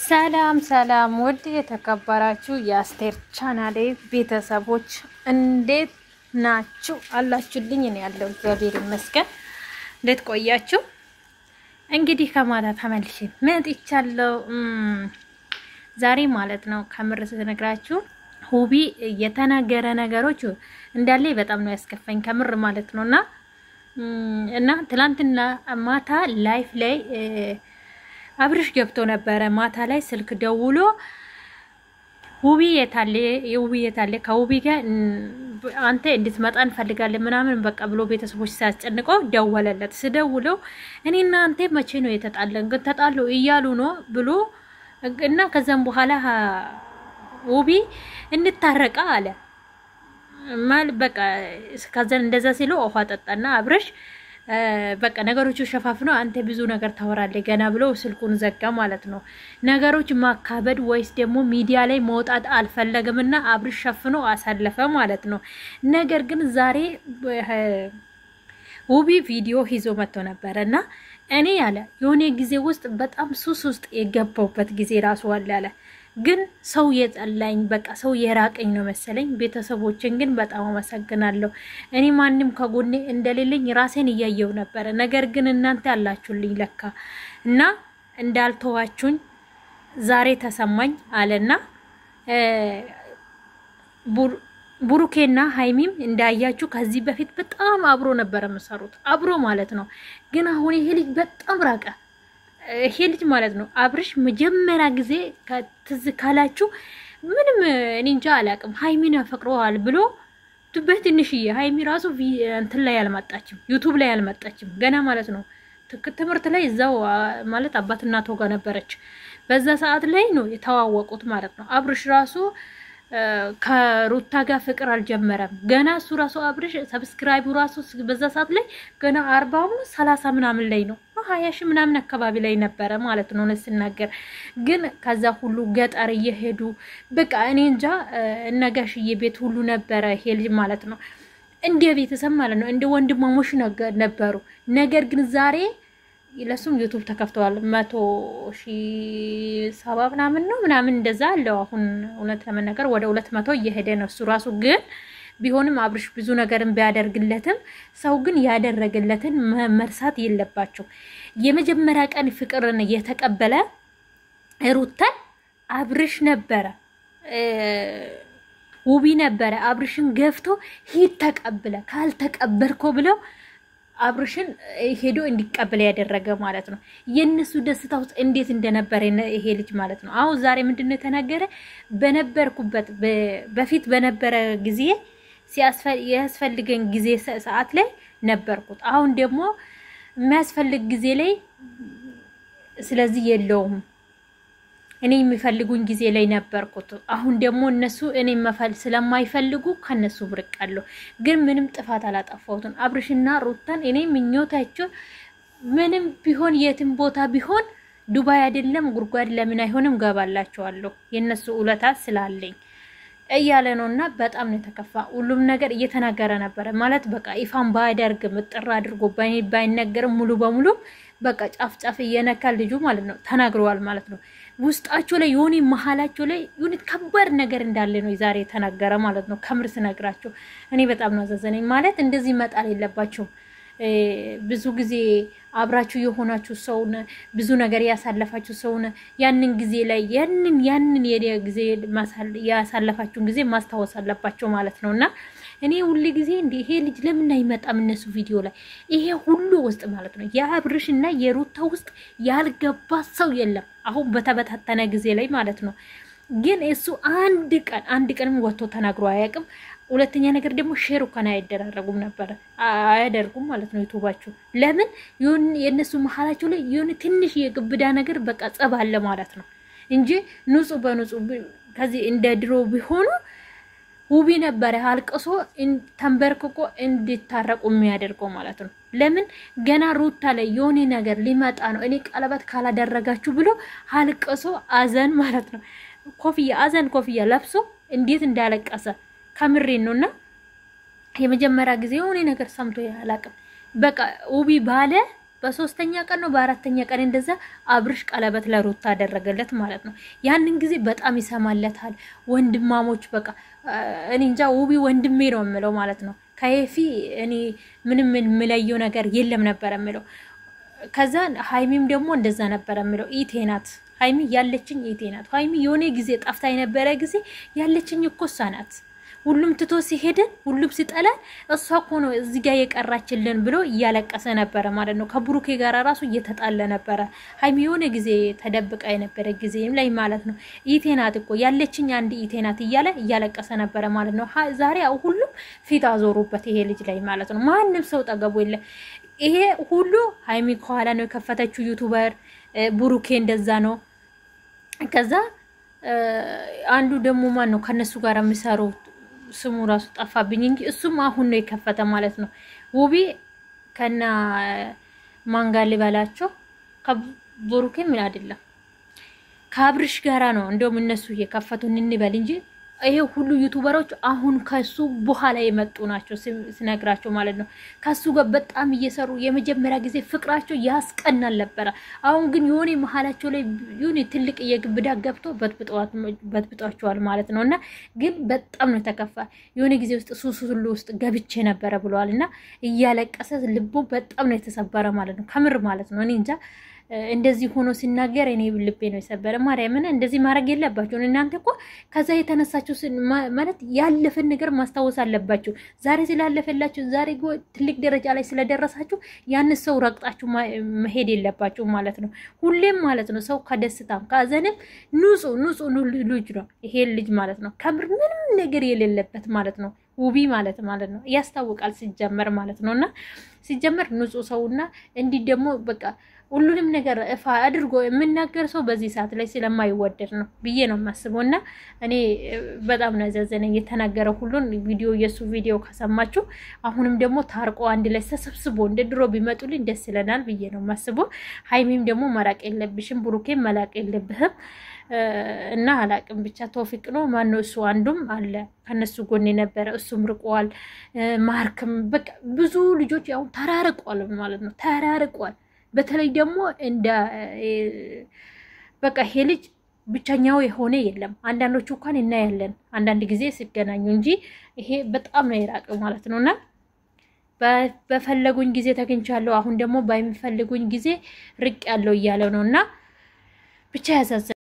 ሰላም ሰላም ውድ የተከበራችሁ የአስቴር ቻናሌ ቤተሰቦች እንዴት ናችሁ? አላችሁልኝ? እኔ ያለው እግዚአብሔር ይመስገን። እንዴት ቆያችሁ? እንግዲህ ከማታ ተመልሼ መጥቻለሁ ዛሬ ማለት ነው። ከምር ስነግራችሁ ሁቢ የተናገረ ነገሮች እንዳለ በጣም ነው ያስከፈኝ ከምር ማለት ነውና እና ትላንትና ማታ ላይፍ ላይ አብርሽ ገብቶ ነበር። ማታ ላይ ስልክ ደውሎ ሁቢ የታለ ከሁቢ ጋር አንተ እንድትመጣ እንፈልጋለን ምናምን በቃ ብሎ ቤተሰቦች ሲያስጨንቀው ደወለለት። ስደውለው እኔና አንተ መቼ ነው የተጣለን ግን ተጣሉ እያሉ ነው ብሎ እና ከዛም በኋላ ሁቢ እንታረቃ አለ ማል በቃ ከዛን እንደዛ ሲለው ውሃ ጠጣና አብርሽ በቃ ነገሮቹ ሸፋፍነው አንተ ብዙ ነገር ታወራለህ ገና ብሎ ስልኩን ዘጋ ማለት ነው። ነገሮች ማካበድ ወይስ ደግሞ ሚዲያ ላይ መውጣት አልፈለገምና አብርሽ ሸፍኖ አሳለፈ ማለት ነው። ነገር ግን ዛሬ ሁቢ ቪዲዮ ይዞ መጥቶ ነበርና እኔ ያለ የሆነ ጊዜ ውስጥ በጣም ሱስ ውስጥ የገባውበት ጊዜ ራሱ አለ ግን ሰው የጠላኝ በቃ ሰው የራቀኝ ነው መሰለኝ። ቤተሰቦችን ግን በጣም አመሰግናለሁ። እኔ ማንንም ከጎኔ እንደሌለኝ ራሴን እያየው ነበር። ነገር ግን እናንተ አላችሁልኝ ለካ እና እንዳልተዋችሁኝ ዛሬ ተሰማኝ አለና ቡሩኬና ሃይሚም እንዳያችሁ ከዚህ በፊት በጣም አብሮ ነበር መስሩት አብሮ ማለት ነው። ግን አሁን ይሄ ልጅ በጣም ራቀ። ይሄ ልጅ ማለት ነው አብርሽ መጀመሪያ ጊዜ ከትዝ ካላችሁ ምንም እኔ እንጃ አላቅም ሃይሚን ያፈቅረዋል ብሎ በትንሽዬ ሃይሚ ራሱ እንትን ላይ ያልመጣችም ዩቲዩብ ላይ ያልመጣችም ገና ማለት ነው። ትምህርት ላይ እዛው ማለት አባትና ተው ጋር ነበረች። በዛ ሰዓት ላይ ነው የተዋወቁት ማለት ነው። አብርሽ ራሱ ከሩታ ጋር ፍቅር አልጀመረም ገና እሱ ራሱ አብርሽ ሰብስክራይቡ ራሱ በዛ ሰዓት ላይ ገና 40 30 ምናምን ላይ ነው 20 ምናምን አካባቢ ላይ ነበር ማለት ነው ለስናገር። ግን ከዛ ሁሉ ገጠር እየሄዱ በቃ እኔ እንጃ እነጋሽዬ ቤት ሁሉ ነበር ይሄ ልጅ ማለት ነው። እንደ ቤተሰብ ማለት ነው እንደ ወንድማሞች ነበሩ። ነገር ግን ዛሬ ለሱም ዩቲዩብ ተከፍተዋል 100,000 ምናምን እንደዛ አለው። አሁን እውነት ለመናገር ወደ 200 እየሄደ ነው እሱ ራሱ። ግን ቢሆንም አብርሽ ብዙ ነገርን ቢያደርግለትም ሰው ግን ያደረገለትን መርሳት የለባቸው። የመጀመሪያ ቀን ፍቅርን የተቀበለ ሩታን አብርሽ ነበረ ሁቢ ነበረ አብርሽን ገፍቶ ሂድ ተቀበለ ካልተቀበልኮ ብለው አብርሽን ሄዶ እንዲቀበል ያደረገ ማለት ነው። የነሱ ደስታው እንዴት እንደነበረ ይሄ ልጅ ማለት ነው። አሁን ዛሬ ምንድነው ተናገረ? በነበርኩበት በፊት በነበረ ጊዜ ሲያስፈልገኝ ጊዜ ሰዓት ላይ ነበርኩት። አሁን ደግሞ የሚያስፈልግ ጊዜ ላይ ስለዚህ የለውም እኔ የሚፈልጉኝ ጊዜ ላይ ነበርኩት። አሁን ደግሞ እነሱ እኔ መፈል ስለማይፈልጉ ከነሱ ብርቃለሁ። ግን ምንም ጥፋት አላጠፋሁትም። አብርሽና ሩታን እኔ ምኞታቸው ምንም ቢሆን የትም ቦታ ቢሆን ዱባይ አይደለም ጉርጓድ ለምን አይሆንም ገባላቸዋለሁ የነሱ ውለታ ስላለኝ እያለ ነውና በጣም ነው ተከፋ። ሁሉም ነገር እየተናገረ ነበር ማለት በቃ ይፋን ባያደርግ ምጥራ አድርጎ ባይነገር ሙሉ በሙሉ በቃ ጫፍ እየነካ ልጁ ማለት ነው ተናግሯል ማለት ነው። ውስጣቸው ላይ የሆነ መሐላቸው ላይ የሆነ ከባድ ነገር እንዳለ ነው ዛሬ ተናገረ ማለት ነው። ከምርስ ነግራቸው እኔ በጣም ነው አዘዘነኝ ማለት እንደዚህ መጣል የለባቸው። ብዙ ጊዜ አብራችሁ የሆናችሁ ሰውነ ብዙ ነገር ያሳለፋችሁ ሰውነ ያንን ጊዜ ላይ ያንን የጊዜ ያሳለፋችሁን ጊዜ ማስታወስ አለባችሁ ማለት ነውና እኔ ሁሉ ጊዜ እንደ ይሄ ልጅ ለምን አይመጣም እነሱ ቪዲዮ ላይ ይሄ ሁሉ ውስጥ ማለት ነው የአብርሽና የሩታ ውስጥ ያልገባ ሰው የለም። አሁን በተበታተነ ጊዜ ላይ ማለት ነው። ግን እሱ አንድ ቀንም ወጥቶ ተናግሮ አያውቅም። ሁለተኛ ነገር ደግሞ ሼር እንኳን አይደረጉም ነበር አያደርጉም ማለት ነው ዩቲዩባቸው። ለምን የነሱ መሐላቸው ላይ የሆነ ትንሽ የግብዳ ነገር በቃ ጸብ አለ ማለት ነው እንጂ ንጹህ በንጹህ ከዚህ እንደ ድሮ ቢሆኑ ሁቢ ነበር አልቅሶ ተንበርክኮ እንዲታረቁ የሚያደርገው ማለት ነው። ለምን ገና ሩታ ላይ የሆነ ነገር ሊመጣ ነው እኔ ቀለበት ካላደረጋችሁ ብሎ አልቅሶ አዘን ማለት ነው ኮፍያ ለብሶ እንዴት እንዳለቀሰ ከምሬን ነውና የመጀመሪያ ጊዜ የሆነ ነገር ሰምቶ ያላቀም በቃ ሁቢ ባለ በሶስተኛ ቀን ነው በአራተኛ ቀን እንደዛ አብርሽ ቀለበት ለሩታ አደረገለት ማለት ነው ያንን ጊዜ በጣም ይሰማለታል ወንድማሞች በቃ እኔ እንጃ ውቢ ወንድሜ ነው የምለው ማለት ነው ከይፊ እኔ ምንም ምለየው ነገር የለም ነበር የምለው ከዛ ሃይሚም ደግሞ እንደዛ ነበር የምለው ኢቴናት ሃይሚ ያለችኝ ኢቴናት ሃይሚ የሆነ ጊዜ ጠፍታ የነበረ ጊዜ ያለችኝ እኮ ሳናት ሁሉም ትቶ ሲሄደን ሁሉም ሲጠላን እሷ እኮ ነው እዚህ ጋር የቀራችልን ብሎ እያለቀሰ ነበር ማለት ነው ከብሩኬ ጋር ራሱ እየተጣለ ነበር ሃይሚ የሆነ ጊዜ ተደብቃ የነበረ ጊዜም ላይ ማለት ነው ኢቴናት እኮ ያለችኝ አንድ ኢቴናት እያለቀሰ ነበር ማለት ነው ዛሬ ሁሉም ፊት አዞሩበት ይሄ ልጅ ላይ ማለት ነው ማንንም ሰው ጠገቡ የለ ይሄ ሁሉ ሃይሚ ከኋላ ነው የከፈተችው ዩቲዩበር ብሩኬ እንደዛ ነው ከዛ አንዱ ደግሞ ማን ነው ከነሱ ጋር የሚሰሩ ስሙ ራሱ ጠፋብኝ እንጂ እሱም አሁን ነው የከፈተ ማለት ነው ውቢ ከና ማንጋሊ ባላቸው ከብሩኬ ምን አይደለም ከአብርሽ ጋራ ነው እንደውም እነሱ የከፈቱን እንበል እንጂ ይሄ ሁሉ ዩቲዩበሮች አሁን ከሱ በኋላ የመጡ ናቸው ሲነግራቸው ማለት ነው ከሱ ጋር በጣም እየሰሩ የመጀመሪያ ጊዜ ፍቅራቸው ያስቀናል ነበር አሁን ግን የሆነ መሐላቸው ላይ የሆነ ትልቅ የግብዳ ገብቶ በጥብጧቸዋል ማለት ነውና ግን በጣም ነው ተከፋ የሆነ ጊዜ ውስጥ ሱሱ ሁሉ ውስጥ ገብቼ ነበር ብለዋልና እያለቀሰ ልቡ በጣም ነው የተሰበረ ማለት ነው ከምር ማለት ነው እኔ እንጃ እንደዚህ ሆኖ ሲናገር እኔ ልቤ ነው የሰበረ ማርያምን እንደዚህ ማድረግ የለባችሁ እናንተ እኮ ከዛ የተነሳችሁ ማለት ያለፈ ነገር ማስተዋወስ አለባችሁ ዛሬ ስላለፈላችሁ ዛሬ ትልቅ ደረጃ ላይ ስለደረሳችሁ ያን ሰው ረግጣችሁ መሄድ የለባችሁ ማለት ነው ሁሌም ማለት ነው ሰው ከደስታም ካዘንም ንጹህ ልጅ ነው ይሄ ልጅ ማለት ነው ከምር ምንም ነገር የሌለበት ማለት ነው ውቢ ማለት ነው ያስታውቃል ሲጀመር ማለት ነውና ሲጀመር ንጹህ ሰውና እንዲ ደግሞ በቃ ሁሉንም ነገር እፋ አድርጎ የምናገር ሰው በዚህ ሰዓት ላይ ስለማይወደድ ነው ብዬ ነው ማስበውና እኔ በጣም ነው ያዘዘነኝ የተናገረው ሁሉን ቪዲዮ የሱ ቪዲዮ ከሰማችሁ አሁንም ደግሞ ታርቆ አንድ ላይ ተሰብስቦ እንደ ድሮ ቢመጡልኝ ደስ ይለናል ብዬ ነው ማስበው ሃይሚም ደግሞ መራቅ የለብሽም ብሩኬም መላቅ የለብህም እና አላቅም ብቻ ተውፊቅ ነው ማነው እሱ አንዱም አለ ከነሱ ጎን የነበረ እሱም ርቋል ማርክም በቃ ብዙ ልጆች ያው ተራርቋል ማለት ነው ተራርቋል በተለይ ደግሞ እንደ በቃ ይሄ ልጅ ብቻኛው የሆነ የለም አንዳንዶቹ እንኳን እናያለን አንዳንድ ጊዜ ሲገናኙ እንጂ ይሄ በጣም ነው የራቀው ማለት ነውና በፈለጉኝ ጊዜ ተገኝቻለሁ አሁን ደግሞ ባይፈልጉኝ ጊዜ ርቅ ያለው እያለው ነውና ብቻ ያሳዘ